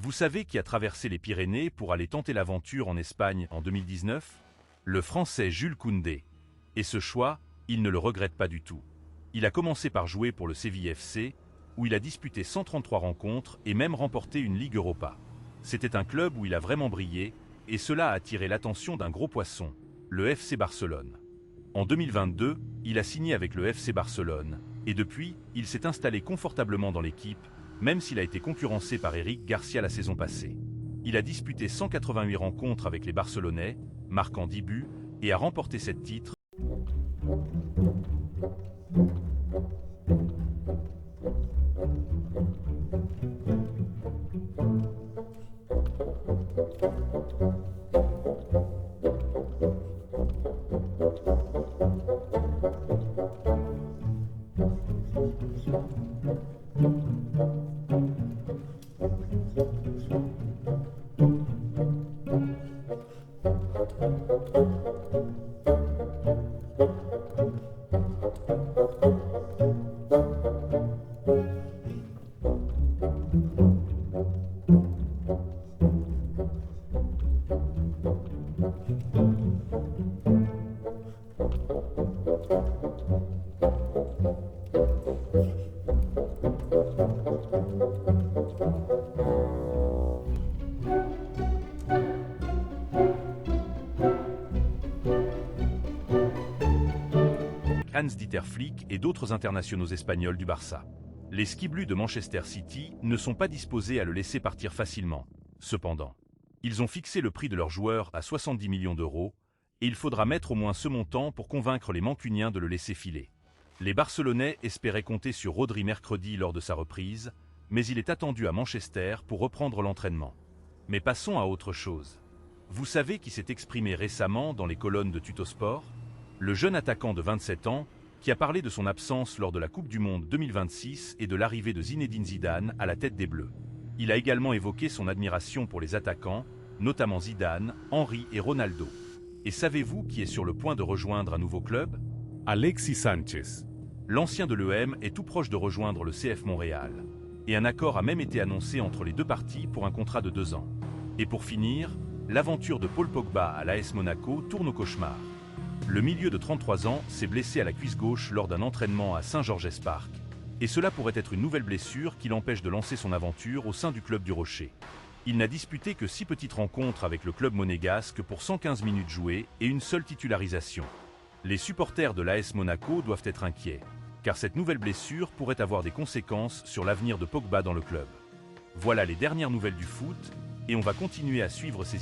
Vous savez qui a traversé les Pyrénées pour aller tenter l'aventure en Espagne en 2019? Le Français Jules Koundé. Et ce choix, il ne le regrette pas du tout. Il a commencé par jouer pour le Séville FC, où il a disputé 133 rencontres et même remporté une Ligue Europa. C'était un club où il a vraiment brillé, et cela a attiré l'attention d'un gros poisson, le FC Barcelone. En 2022, il a signé avec le FC Barcelone, et depuis, il s'est installé confortablement dans l'équipe, même s'il a été concurrencé par Eric Garcia la saison passée. Il a disputé 188 rencontres avec les Barcelonais, marquant 10 buts, et a remporté 7 titres. Hans-Dieter Flick et d'autres internationaux espagnols du Barça. Les Skiblues de Manchester City ne sont pas disposés à le laisser partir facilement. Cependant, ils ont fixé le prix de leur joueur à 70 millions d'euros et il faudra mettre au moins ce montant pour convaincre les Mancuniens de le laisser filer. Les Barcelonais espéraient compter sur Rodri mercredi lors de sa reprise, mais il est attendu à Manchester pour reprendre l'entraînement. Mais passons à autre chose. Vous savez qui s'est exprimé récemment dans les colonnes de Tuttosport? Le jeune attaquant de 27 ans, qui a parlé de son absence lors de la Coupe du Monde 2026 et de l'arrivée de Zinedine Zidane à la tête des Bleus. Il a également évoqué son admiration pour les attaquants, notamment Zidane, Henry et Ronaldo. Et savez-vous qui est sur le point de rejoindre un nouveau club? Alexis Sanchez. L'ancien de l'EM est tout proche de rejoindre le CF Montréal. Et un accord a même été annoncé entre les deux parties pour un contrat de 2 ans. Et pour finir, l'aventure de Paul Pogba à l'AS Monaco tourne au cauchemar. Le milieu de 33 ans s'est blessé à la cuisse gauche lors d'un entraînement à Saint-Georges Park. Et cela pourrait être une nouvelle blessure qui l'empêche de lancer son aventure au sein du club du Rocher. Il n'a disputé que 6 petites rencontres avec le club monégasque pour 115 minutes jouées et une seule titularisation. Les supporters de l'AS Monaco doivent être inquiets, car cette nouvelle blessure pourrait avoir des conséquences sur l'avenir de Pogba dans le club. Voilà les dernières nouvelles du foot, et on va continuer à suivre ces